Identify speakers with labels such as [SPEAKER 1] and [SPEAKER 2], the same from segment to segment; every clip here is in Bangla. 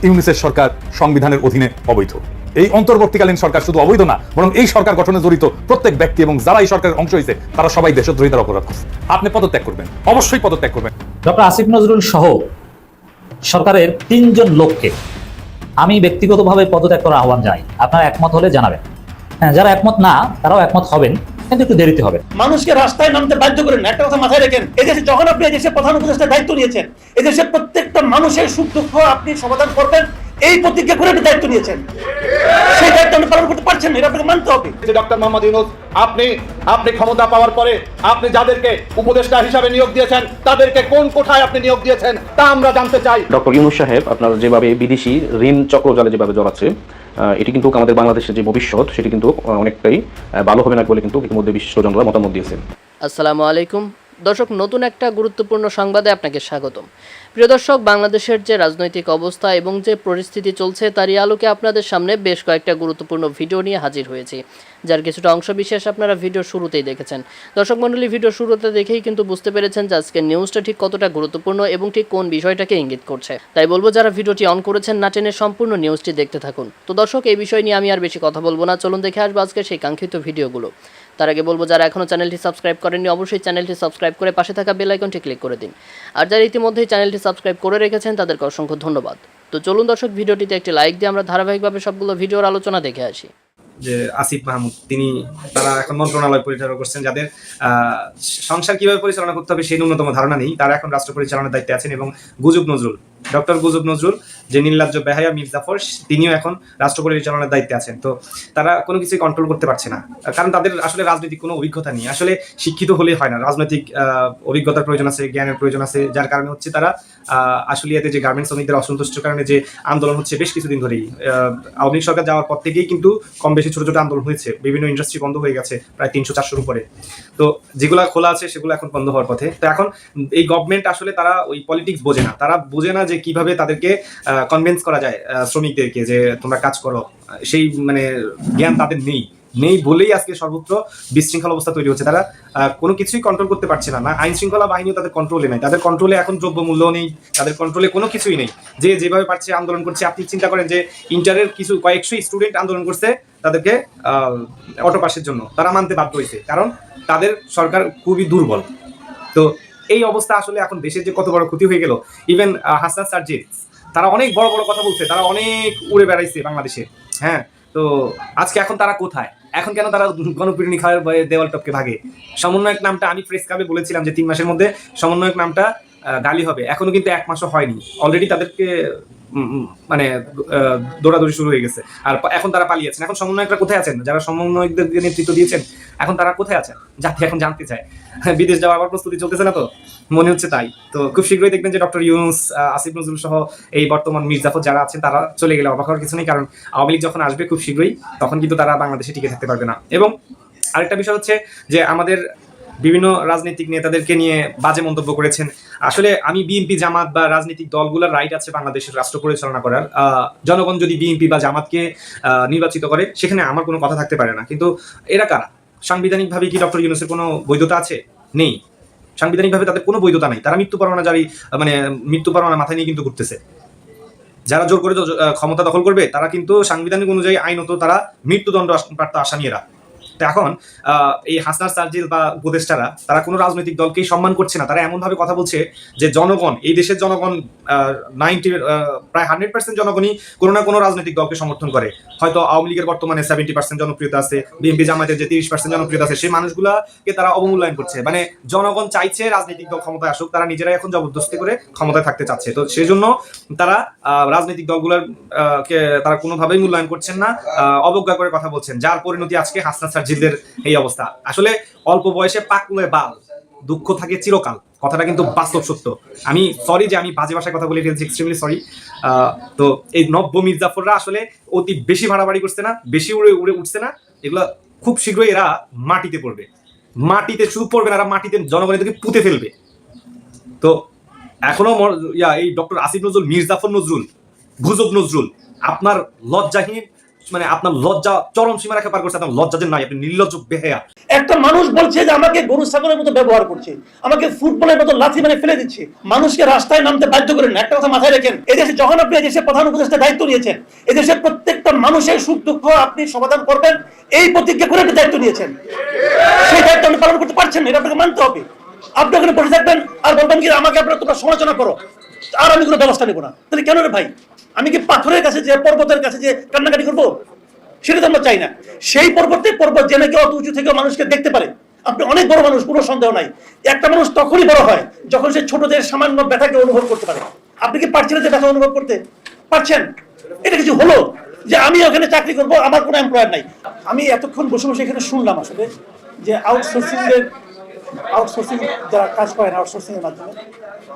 [SPEAKER 1] ইউনিসেফ সরকার সংবিধানের অধীনে অবৈধ। এই অন্তর্বর্তীকালীন সরকার শুধু অবৈধ না, বরং এই সরকার গঠনে জড়িত প্রত্যেক ব্যক্তি এবং যারা এই সরকারের অংশ হয়েছে তারা সবাই দেশদ্রোহিতার অপরাধ করছে। আপনি পদত্যাগ করবেন, অবশ্যই পদত্যাগ করবেন।
[SPEAKER 2] ডক্টর আসিফ নজরুল সহ সরকারের 3 জন লোককে আমি ব্যক্তিগতভাবে পদত্যাগ করার আহ্বান জানাই। আপনারা একমত হলে জানাবেন। হ্যাঁ, যারা একমত না তারাও একমত হবেন, কিন্তু একটু দেরিতে হবে।
[SPEAKER 3] মানুষকে রাস্তায় নামতে বাধ্য করেন। একটা কথা মাথায় রাখেন, এদেশে যখন আপনি এদেশের প্রধান উপদেষ্টার দায়িত্ব নিয়েছেন, এদেশের প্রত্যেকটা মানুষের সুখ দুঃখ আপনি সমাধান করবেন, এই প্রতিজ্ঞা করে আপনি দায়িত্ব নিয়েছেন। সেই দায়িত্ব আপনি পালন করতে পারছেন না, এটা আপনাকে মানতে হবে।
[SPEAKER 4] ডক্টর মোহাম্মদ ইউনূস, আপনি ক্ষমতা পাওয়ার পরে আপনি যাদেরকে উপদেষ্টা হিসাবে নিয়োগ দিয়েছেন তাদেরকে কোন কোঠায় আপনি নিয়োগ দিয়েছেন তা আমরা জানতে চাই।
[SPEAKER 5] ডক্টর ইউনূস সাহেব আপনার যেভাবে বিদেশি ঋণ চক্রজালে যেভাবে জড়াচ্ছে, এটি কিন্তু আমাদের বাংলাদেশের যে ভবিষ্যৎ সেটি কিন্তু অনেকটাই ভালো হবে না বলে কিন্তু ইতিমধ্যে বিশেষজ্ঞরা মতামত দিয়েছেন।
[SPEAKER 6] আসসালামু আলাইকুম দর্শক, নতুন একটা গুরুত্বপূর্ণ সংবাদে আপনাকে স্বাগতম। প্রিয় দর্শক, বাংলাদেশের যে রাজনৈতিক অবস্থা এবং যে পরিস্থিতি চলছে তারই আলোকে আপনাদের সামনে বেশ কয়েকটা গুরুত্বপূর্ণ ভিডিও নিয়ে হাজির হয়েছি, যার কিছুটা অংশবিশেষ আপনারা ভিডিও শুরুতেই দেখেছেন। দর্শক মণ্ডলী, ভিডিও শুরুতে দেখেই কিন্তু বুঝতে পেরেছেন যে আজকের নিউজটা ঠিক কতটা গুরুত্বপূর্ণ এবং ঠিক কোন বিষয়টাকে ইঙ্গিত করছে। তাই বলবো যারা ভিডিওটি অন করেছেন না টেনে সম্পূর্ণ নিউজটি দেখতে থাকুন। তো দর্শক, এই বিষয় নিয়ে আমি আর বেশি কথা বলবো না, চলুন দেখে আসবো আজকে সেই কাঙ্ক্ষিত ভিডিওগুলো। তার আগে বলবো যারা এখনও চ্যানেলটি সাবস্ক্রাইব করেননি অবশ্যই চ্যানেলটি সাবস্ক্রাইব করে পাশে থাকা বেল আইকনটি ক্লিক করে দিন। আর যারা ইতিমধ্যেই চ্যানেলটি সাবস্ক্রাইব করে রেখেছেন তাদেরকে অসংখ্য ধন্যবাদ। তো চলুন দর্শক, ভিডিওটিতে একটি লাইক দিয়ে আমরা ধারাবাহিকভাবে সবগুলো ভিডিওর আলোচনা দেখে আসি।
[SPEAKER 7] যে আসিফ মাহমুদ তারা এখন মন্ত্রণালয় পরিচালনা করছেন, যাদের সংসার কিভাবে পরিচালনা করতে হবে সেই ন্যূনতম ধারণা নেই, তারা এখন রাষ্ট্র পরিচালনার দায়িত্বে আছেন। এবং ডক্টর গুজব নজরুল, যে নির্লজ্জ বেহায়া মির্জাফর, তিনিও এখন রাষ্ট্র পরিচালনার দায়িত্বে আছেন। তো তারা কোনো কিছুই কন্ট্রোল করতে পারছে না, কারণ তাদের আসলে রাজনৈতিক কোনো অভিজ্ঞতা নেই। আসলে শিক্ষিত হলেই হয় না, রাজনৈতিক অভিজ্ঞতার প্রয়োজন আছে, জ্ঞানের প্রয়োজন আছে, যার কারণে হচ্ছে তারা আশুলিয়াতে যে গার্মেন্টস শ্রমিকদের অসন্তুষ্টের কারণে যে আন্দোলন হচ্ছে বেশ কিছুদিন ধরেই, আওয়ামী লীগ সরকার যাওয়ার পর থেকেই কিন্তু কম বেশি ছোট ছোট আন্দোলন হয়েছে, বিভিন্ন ইন্ডাস্ট্রি বন্ধ হয়ে গেছে প্রায় 300-400-র উপরে। তো যেগুলো খোলা আছে সেগুলো এখন বন্ধ হওয়ার পথে। তো এখন এই গভর্নমেন্ট আসলে তারা ওই পলিটিক্স বোঝে না, তারা বোঝে না যে কিভাবে তাদেরকে কনভিন্স করা যায় শ্রমিকদেরকে যে তোমরা কাজ করো, সেই জ্ঞান তাদের নেই বলেই আজকে সর্বত্র বিশৃঙ্খল অবস্থা তৈরি হচ্ছে। তারা কোনো কিছুই কন্ট্রোল করতে পারছে না, আইন শৃঙ্খলা বাহিনীও তাদের কন্ট্রোলে নেই, তাদের কন্ট্রোলে এখন দ্রব্যমূল্য নেই, তাদের কন্ট্রোলে কোনো কিছুই নেই। যে যেভাবে পারছে আন্দোলন করছে। আপনি চিন্তা করেন যে ইন্টারের কয়েকশো স্টুডেন্ট আন্দোলন করছে তাদেরকে অটো পাসের জন্য, তারা মানতে বাধ্য হয়েছে, কারণ তাদের সরকার খুবই দুর্বল। তো এই অবস্থা আসলে এখন দেশের যে কত বড় ক্ষতি হয়ে গেল। ইভেন হাসনাত সার্জিল, তারা অনেক বড় বড় কথা বলছে, তারা অনেক উড়ে বেড়াইছে বাংলাদেশে। হ্যাঁ, তো আজকে এখন তারা কোথায়? এখন কেন তারা গণপিটুনি খাওয়ার ভয়ে দেওয়াল টপকে ভাগে? সমন্বয়ক নামটা আমি প্রেস ক্লাবে বলেছিলাম যে 3 মাসের মধ্যে সমন্বয়ক নামটা গালি হবে, এখনো কিন্তু 1 মাসও হয়নি, অলরেডি তাদেরকে দৌড়াদৌড়ি শুরু হয়ে গেছে। আর এখন তারা পালিয়েছেন। এখন সমন্বয়করা কোথায় আছেন? যারা সমন্বয়কদের নেতৃত্ব দিয়েছেন এখন তারা কোথায় আছেন? জাতি এখন জানতে চায়। বিদেশ যাওয়ার আবার প্রস্তুতি চলতেছে না, তো মনে হচ্ছে তাই। তো খুব শীঘ্রই দেখবেন যে ডক্টর ইউনূস, আসিফ নজরুল সহ এই বর্তমান মির্জাফর যারা আছেন তারা চলে গেলে অবাক হওয়ার কিছু নেই, কারণ আওয়ামী লীগ যখন আসবে খুব শীঘ্রই, তখন কিন্তু তারা বাংলাদেশে টিকে থাকতে পারবে না। এবং আরেকটা বিষয় হচ্ছে যে আমাদের বিভিন্ন রাজনৈতিক নেতাদেরকে নিয়ে বাজে মন্তব্য করেছেন। আসলে আমি বিএনপি জামাত বা রাজনৈতিক দলগুলোর রাইট আছে বাংলাদেশের রাষ্ট্র পরিচালনা করার। জনগণ যদি বিএনপি বা জামাতকে নির্বাচিত করে সেখানে আমার কোনো কথা থাকতে পারে না, কিন্তু এরা কারা? সাংবিধানিকভাবে কি ডক্টর ইউনূসের কোনো বৈধতা আছে? নেই, সাংবিধানিকভাবে তাদের কোনো বৈধতা নেই। তারা মৃত্যু পরোয়ানা মাথায় নিয়ে কিন্তু ঘুরতেছে। যারা জোর করে ক্ষমতা দখল করবে তারা কিন্তু সাংবিধানিক অনুযায়ী আইনত তারা মৃত্যুদণ্ড প্রাপ্ত আসামিরা। তো এখন এই হাসনাত সার্জিল বা উপদেষ্টারা তারা কোনো রাজনৈতিক দলকেই সম্মান করছে না। তারা এমনভাবে কথা বলছে যে জনগণ, এই দেশের জনগণ প্রায় 100% জনগণই কোনো না কোনো রাজনৈতিক দলকে সমর্থন করে। হয়তো আওয়ামী লীগের বর্তমানে 70% জনপ্রিয়তা আছে, বিএনপি জামাতের যে 30% জনপ্রিয়তা আছে, সেই মানুষগুলাকে তারা অবমূল্যায়ন করছে। জনগণ চাইছে রাজনৈতিক দল ক্ষমতায় আসুক, তারা নিজেরাই এখন জবরদস্তি করে ক্ষমতায় থাকতে চাচ্ছে। তো সেই জন্য তারা রাজনৈতিক দলগুলোর কে তারা কোনোভাবেই মূল্যায়ন করছেন না, অবজ্ঞা করে কথা বলছেন, যার পরিণতি আজকে হাসনাত সার্জিলদের এই অবস্থা। আসলে অল্প বয়সে পাকুলে বাল, দুঃখ থাকে চিরকাল, কথাটা কিন্তু বাস্তব সত্য। আমি সরি যে আমি বাজে ভাষায় কথা বলে ফেলছি, এক্সট্রিমলি সরি। তো এই নব্য মির্জাফররা আসলে অতি বেশি ভাড়াবাড়ি করছে না, বেশি উড়ে উঠছে না, এগুলা খুব শীঘ্রই এরা মাটিতে পড়বে। মাটিতে শুধু পড়বে না, এরা মাটিতে জনগণের থেকে পুঁতে ফেলবে। তো এখনো এই ডক্টর আসিফ নজরুল, মির্জাফর নজরুল, গুজব নজরুল, আপনার লজ্জাহীন মানে আপনার লজ্জা চরম সীমা রেখা পার করছে, আপনার লজ্জা যে নাই, আপনি নির্লজ্জ বেহেয়া।
[SPEAKER 3] একটা মানুষ বলছে যে আমাকে গরু ছাগলের মতো ব্যবহার করছে, আমাকে ফুটবলের মতো লাথি মেরে ফেলে দিচ্ছে, মানুষকে রাস্তায় নামতে বাধ্য করেন না। একটা কথা মাথায় রাখেন, এদেশে যখন আপনি এদেশের প্রধান উপদেষ্টা দায়িত্ব নিয়েছেন, এদেশের প্রত্যেকটা মানুষের সুখ দুঃখ আপনি সমাধান করবেন, এই প্রতিজ্ঞা করে আপনি দায়িত্ব নিয়েছেন। সেই দায়িত্ব আপনি পালন করতে পারছেন না, এটা আপনাকে মানতে হবে। আপনি ওখানে বসে থাকবেন আর বলবেন কি আমাকে আপনারা তোমরা সমালোচনা করো, আর আমি কোনো ব্যবস্থা নেবো না। তাহলে কেন রে ভাই? আমি কি পাথরের কাছে যে পর্বতের কাছে যে কান্নাকাটি করবো? সেটা তো আমরা চাই না। সেই পর্বত যে নাকি অত উঁচু থেকে মানুষকে দেখতে পারে। আপনি অনেক বড় মানুষ, কোনো সন্দেহ নাই। একটা মানুষ তখনই বড় হয় যখন সে ছোটদের সামান্য ব্যথাকে অনুভব করতে পারে। আপনি কি পারছেন যে ব্যথা অনুভব করতে পারছেন? এটা কিছু হলো যে আমি ওখানে চাকরি করব, আমার কোনো এমপ্লয়ার নাই। আমি এতক্ষণ বসে বসে এখানে শুনলাম আসলে যে আউটসোর্সিং যারা কাজ করেন আউটসোর্সিং এর মাধ্যমে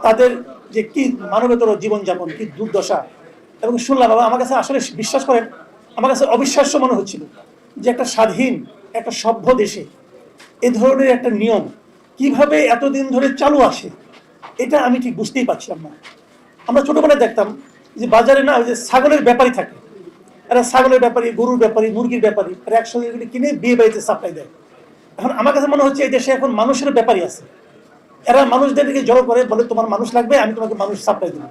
[SPEAKER 3] তাদের যে কি মানবেতর জীবনযাপন, কি দুর্দশা, এবং শুনলাম। আমার কাছে আসলে বিশ্বাস করেন, আমার কাছে অবিশ্বাস্য মনে হচ্ছিল যে একটা স্বাধীন একটা সভ্য দেশে এ ধরনের একটা নিয়ম কিভাবে এতদিন ধরে চালু আসে, এটা আমি ঠিক বুঝতেই পারছিলাম না। আমরা ছোটবেলায় দেখতাম যে বাজারে না ওই যে ছাগলের ব্যাপারী থাকে, এরা ছাগলের ব্যাপারী, গরুর ব্যাপারী, মুরগির ব্যাপারী, এরা একসঙ্গে এগুলি কিনে বিয়ে বাড়িতে সাপ্লাই দেয়। এখন আমার কাছে মনে হচ্ছে এই দেশে এখন মানুষের ব্যাপারী আছে, এরা মানুষদেরকে জড়ো করে বলে তোমার মানুষ লাগবে, আমি তোমাকে মানুষ সাপ্লাই দেবো।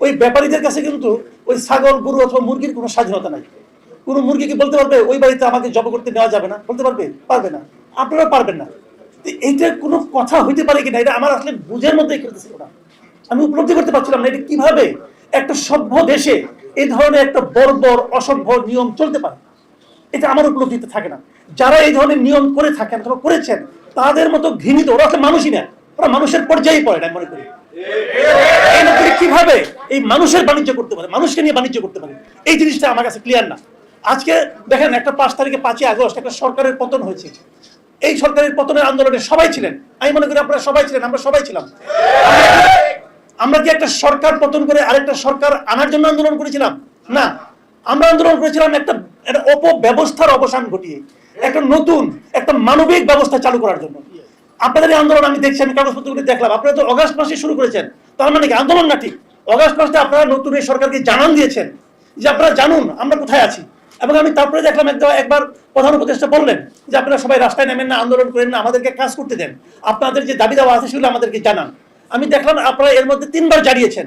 [SPEAKER 3] ওই ব্যাপারীদের কাছে কিন্তু ওই ছাগল, গরু অথবা মুরগির কোনো স্বাধীনতা নাই। কোনো মুরগি কি বলতে পারবে ওই বাড়িতে আমাকে জব করতে নেওয়া যাবে না? বলতে পারবে? পারবে না। আপনারা পারবেন না। এইটা কোনো কথা হইতে পারে কিনা, এটা আমার আসলে বুঝের মধ্যে খেলতেছিল না। আমি উপলব্ধি করতে পারছিলাম না এটা কিভাবে একটা সভ্য দেশে এই ধরনের একটা বর্বর অসভ্য নিয়ম চলতে পারে। এটা আমার উপলব্ধিতে থাকে না। যারা এই ধরনের নিয়ম করে থাকেন অথবা করেছেন তাদের মতো ঘৃণিত, ওরা আসলে মানুষই না, ওরা মানুষের পর্যায়ে পড়ে না। মনে করি এই লোকগুলি কিভাবে এই মানুষের বাণিজ্য করতে পারে, মানুষকে নিয়ে বাণিজ্য করতে পারে, এই জিনিসটা আমার কাছে ক্লিয়ার না। আজকে দেখেন একটা 5 তারিখে 5ই আগস্ট একটা সরকারের পতন হয়েছে। এই সরকারের পতনের আন্দোলনে সবাই ছিলেন, আমি মনে করি আপনারা সবাই ছিলেন, আমরা সবাই ছিলাম। আমরা কি একটা সরকার পতন করে আরেকটা সরকার আনার জন্য আন্দোলন করেছিলাম? না, আমরা আন্দোলন করেছিলাম একটা অপব্যবস্থার অবসান ঘটিয়ে একটা নতুন একটা মানবিক ব্যবস্থা চালু করার জন্য। আপনাদের এই আন্দোলন আমি দেখছি, আমি কাগজপত্রগুলি দেখলাম, আপনারা তো অগাস্ট মাসে শুরু করেছেন, তার মানে কি আন্দোলন না? ঠিক অগাস্ট মাসে আপনারা নতুন এই সরকারকে জানান দিয়েছেন যে আপনারা জানুন আমরা কোথায় আছি। এবং আমি তারপরে দেখলাম একবার প্রধান উপদেষ্টা বললেন যে আপনারা সবাই রাস্তায় নেমেন না, আন্দোলন করেন না, আমাদেরকে কাজ করতে দেন, আপনাদের যে দাবি দাওয়া আছে সেগুলো আমাদেরকে জানান। আমি দেখলাম আপনারা এর মধ্যে 3 বার জানিয়েছেন।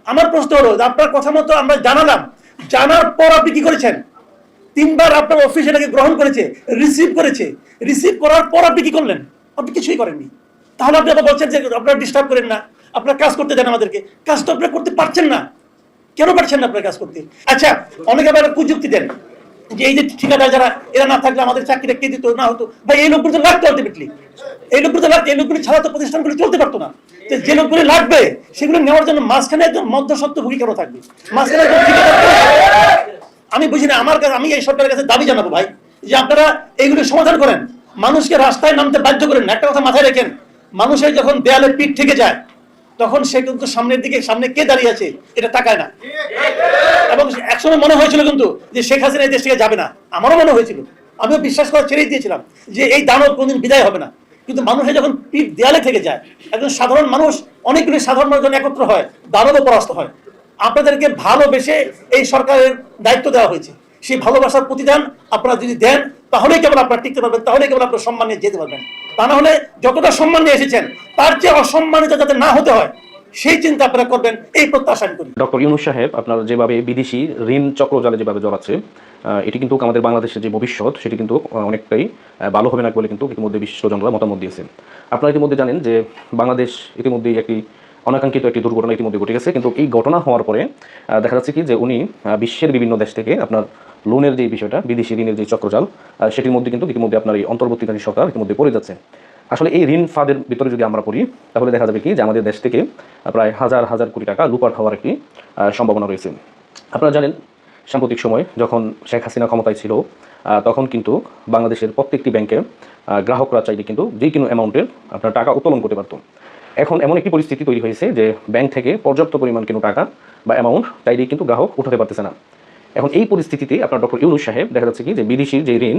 [SPEAKER 3] আমার প্রশ্ন হলো আপনার কথা মতো আমরা জানালাম, জানার পর আপনি কি করেছেন? 3 বার আপনার অফিস এটাকে গ্রহণ করেছে, রিসিভ করার পর আপনি কি করলেন? আপনি কিছুই করেননি। তাহলে আপনি আবার বলছেন যে আপনারা ডিস্টার্ব করেন না, আপনারা কাজ করতে দেন আমাদেরকে। কাজ তো আপনারা করতে পারছেন না, কেন পারছেন না আপনারা কাজ করতে? আচ্ছা, অনেকে আবার কুযুক্তি দেন যে এই যে ঠিকাদার যারা, এরা না থাকলে আমাদের চাকরিটা কে দিত না হতো। ভাই এই লোকগুলো তো লাগতো আলটিমেটলি, এই লোকগুলি ছাড়া তো প্রতিষ্ঠানগুলি চলতে পারতো না। যে লোকগুলি লাগবে সেগুলো নেওয়ার জন্য মাঝখানে একজন মধ্যস্বত্বভোগী কেন থাকবে? মাঝখানে একজন ঠিকাদার, আমি বুঝি না। আমি এই সরকারের কাছে দাবি জানাবো ভাই যে আপনারা এইগুলি সমাধান করেন, মানুষকে রাস্তায় নামতে বাধ্য করেন না। একটা কথা মাথায় রাখেন, মানুষের যখন দেয়ালে পিঠ থেকে যায় তখন সে কিন্তু সামনের দিকে, সামনে কে দাঁড়িয়ে আছে এটা তাকায় না। এবং একসময় মনে হয়েছিল কিন্তু যে শেখ হাসিনা এই দেশ থেকে যাবে না, আমারও মনে হয়েছিল, আমিও বিশ্বাস করা ছেড়েই দিয়েছিলাম যে এই দানব কোনদিন বিদায় হবে না। কিন্তু মানুষের যখন পিঠ দেয়ালে থেকে যায়, একজন সাধারণ মানুষ, অনেকগুলি সাধারণ মানুষ যখন একত্র হয়, দানবও পরাস্ত হয়। আপনাদেরকে ভালোবেসে এই সরকারের দায়িত্ব দেওয়া হয়েছে, সেই ভালোবাসার প্রতিদান আপনারা যদি দেন তাহলেই কেবল আপনারা টিকতে পারবেন, তাহলেই কেবল আপনার সম্মান নিয়ে যেতে পারবেন। তা না হলে যতটা সম্মান নিয়ে এসেছেন তার চেয়ে অসম্মানিত যাতে না হতে হয় সেই চিন্তা আপনারা করবেন, এই প্রত্যাশা আমি করি।
[SPEAKER 5] ডক্টর ইউনূস সাহেব আপনার যেভাবে বিদেশি ঋণ চক্রজালে যেভাবে জড়াচ্ছে, এটি কিন্তু আমাদের বাংলাদেশের যে ভবিষ্যৎ সেটি কিন্তু অনেকটাই ভালো হবে না বলে কিন্তু ইতিমধ্যে বিশেষজ্ঞরা মতামত দিয়েছেন। আপনারা ইতিমধ্যে জানেন যে বাংলাদেশ ইতিমধ্যেই একটি অনাকাঙ্ক্ষিত একটি দুর্ঘটনা ইতিমধ্যে ঘটে গেছে। কিন্তু এই ঘটনা হওয়ার পরে দেখা যাচ্ছে কি যে উনি বিশ্বের বিভিন্ন দেশ থেকে আপনার লোনের যে বিষয়টা, বিদেশি ঋণের যে চক্রজাল, সেটির মধ্যে কিন্তু ইতিমধ্যে আপনার এই অন্তর্বর্তীকালীন সরকার ইতিমধ্যে পড়ে যাচ্ছে। আসলে এই ঋণ ফাঁদের ভিতরে যদি আমরা পড়ি তাহলে দেখা যাবে কি যে আমাদের দেশ থেকে প্রায় হাজার হাজার কোটি টাকা লুপাট হওয়ার একটি সম্ভাবনা রয়েছে। আপনারা জানেন সাম্প্রতিক সময় যখন শেখ হাসিনা ক্ষমতায় ছিল তখন কিন্তু বাংলাদেশের প্রত্যেকটি ব্যাংকে গ্রাহকরা চাইলে কিন্তু যে কোনো অ্যামাউন্টের আপনার টাকা উত্তোলন করতে পারত। এখন এমন একটি পরিস্থিতি তৈরি হয়েছে যে ব্যাংক থেকে পর্যাপ্ত পরিমাণ কোনো টাকা বা অ্যামাউন্ট চাইলেই কিন্তু গ্রাহক উঠাতে পারতেছে না। এখন এই পরিস্থিতিতে আপনার ডক্টর ইউনূস সাহেব দেখা যাচ্ছে কি যে বিদেশির যে ঋণ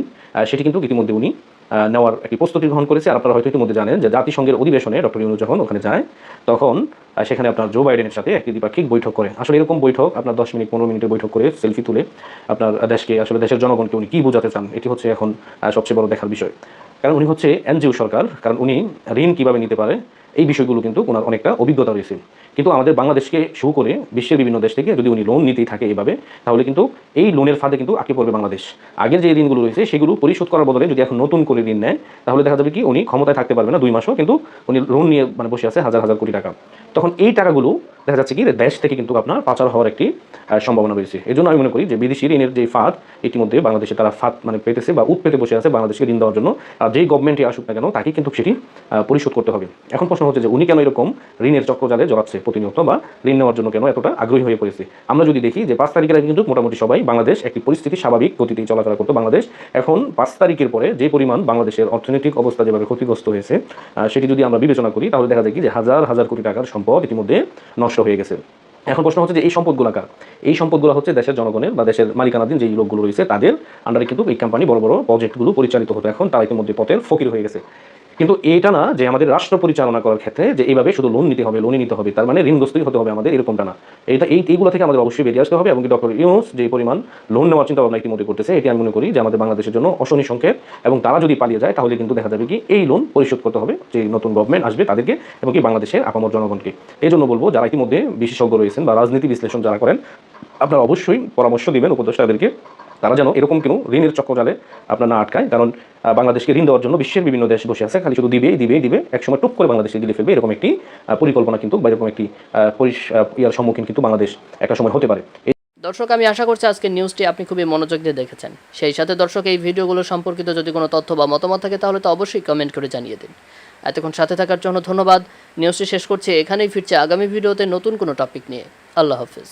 [SPEAKER 5] সেটি কিন্তু ইতিমধ্যে উনি নেওয়ার একটি প্রস্তুতি গ্রহণ করেছে। আর আপনারা হয়তো ইতিমধ্যে জানেন যে জাতিসংঘের অধিবেশনে ডক্টর ইউনূস যখন ওখানে যায় তখন সেখানে আপনার জো বাইডেনের সাথে একটি দ্বিপাক্ষিক বৈঠক করে। আসলে এরকম বৈঠক আপনার 10 মিনিট 15 মিনিটের বৈঠক করে সেলফি তুলে আপনার দেশকে আসলে দেশের জনগণকে উনি কী বোঝাতে চান এটি হচ্ছে এখন সবচেয়ে বড় দেখার বিষয়। কারণ উনি হচ্ছে এনজিও সরকার, কারণ উনি ঋণ কীভাবে নিতে পারে এই বিষয়গুলো কিন্তু ওনার অনেকটা অভিজ্ঞতা রয়েছে। কিন্তু আমাদের বাংলাদেশকে শুরু করে বিশ্বের বিভিন্ন দেশ থেকে যদি উনি লোন নিতেই থাকে এইভাবে, তাহলে কিন্তু এই লোনের ফাঁদে কিন্তু আটকে পড়বে বাংলাদেশ। আগের যে ঋণগুলো রয়েছে সেগুলো পরিশোধ করার বদলে যদি এখন নতুন করে ঋণ নেয় তাহলে দেখা যাবে কি উনি ক্ষমতায় থাকতে পারবে না 2 মাসও, কিন্তু উনি লোন নিয়ে বসে আছে হাজার হাজার কোটি টাকা। তখন এই টাকাগুলো দেখা যাচ্ছে কি দেশ থেকে কিন্তু আপনার পাচার হওয়ার একটি সম্ভাবনা রয়েছে। এই জন্য আমি মনে করি যে বিদেশি ঋণের যে ফাঁদ ইতিমধ্যে বাংলাদেশে তারা ফাঁদ পেতেছে বা পেতে বসে আছে বাংলাদেশকে ঋণ দেওয়ার জন্য। আর যেই গভর্নমেন্টই আসুক না কেন তাকে কিন্তু সেটি পরিশোধ করতে হবে। এখন প্রশ্ন হচ্ছে যে উনি কেন এরকম ঋণের চক্রজালে জড়াচ্ছে প্রতিনিয়ত, বা ঋণ নেওয়ার জন্য কেন এতটা আগ্রহী হয়ে পড়েছে। আমরা যদি দেখি যে 5 তারিখের আগে কিন্তু মোটামুটি সবাই বাংলাদেশ একটি পরিস্থিতি স্বাভাবিক গতিতেই চলাফেরা করতো বাংলাদেশ। এখন 5 তারিখের পরে যে পরিমাণ বাংলাদেশের অর্থনৈতিক অবস্থা যেভাবে ক্ষতিগ্রস্ত হয়েছে সেটি যদি আমরা বিবেচনা করি তাহলে দেখা যায় কি যে হাজার হাজার কোটি টাকার সম্পদ ইতিমধ্যে নষ্ট হয়ে গেছে। এখন প্রশ্ন হচ্ছে যে এই সম্পদগুলো কার? এই সম্পদগুলো হচ্ছে দেশের জনগণের বা দেশের মালিকানাধীন যেই লোকগুলো রয়েছে তাদের আন্ডারে কিন্তু এই কোম্পানি বড় বড় প্রজেক্টগুলো পরিচালিত হতো। এখন তারা ইতিমধ্যে পথের ফকির হয়ে গেছে। কিন্তু এইটা না যে আমাদের রাষ্ট্র পরিচালনা করার ক্ষেত্রে যে এইভাবে শুধু লোন নিতে হবে, লোনই নিতে হবে, তার মানে ঋণগ্রস্তই হতে হবে আমাদের, এরকমটা না। এইগুলো থেকে আমাদের অবশ্যই বেরিয়ে আসতে হবে। এবং ডক্টর ইউনূস যে পরিমাণ লোন নেওয়ার চিন্তা ভাবনা ইতিমধ্যে করতেছে এটি আমি মনে করি যে আমাদের বাংলাদেশের জন্য অশনি সংকেত। এবং তারা যদি পালিয়ে যায় তাহলে কিন্তু দেখা যাবে কি এই লোন পরিশোধ করতে হবে যে নতুন গভর্নমেন্ট আসবে তাদেরকে এবং কি বাংলাদেশের আপামর জনগণকে। এই জন্য বলবো যারা ইতিমধ্যে বিশেষজ্ঞ রয়েছেন বা রাজনীতি বিশ্লেষণ যারা করেন আপনারা অবশ্যই পরামর্শ দিবেন উপদেষ্টাদেরকে, তারা যেন এরকম কোনো ঋণের চক্রজালে আপনার না আটকায়। কারণ বাংলাদেশকে ঋণ দেওয়ার জন্য বিশ্বের বিভিন্ন দেশ বসে আছে, খালি শুধু দিবেই একসময় টুপ করে বাংলাদেশে দিলে ফেলবে এরকম একটি পরিকল্পনা কিন্তু বা এরকম একটি ইয়ার সম্মুখীন কিন্তু বাংলাদেশ একটা সময় হতে পারে।
[SPEAKER 6] দর্শক, আমি আশা করছি আজকের নিউজটি আপনি খুবই মনোযোগ দিয়ে দেখেছেন। সেই সাথে দর্শক এই ভিডিওগুলো সম্পর্কিত যদি কোনো তথ্য বা মতামত থাকে তাহলে তো অবশ্যই কমেন্ট করে জানিয়ে দিন। এতক্ষণ সাথে থাকার জন্য ধন্যবাদ। নিউজটি শেষ করছি এখানেই, ফিরছে আগামী ভিডিওতে নতুন কোনো টপিক নিয়ে। আল্লাহ হাফেজ।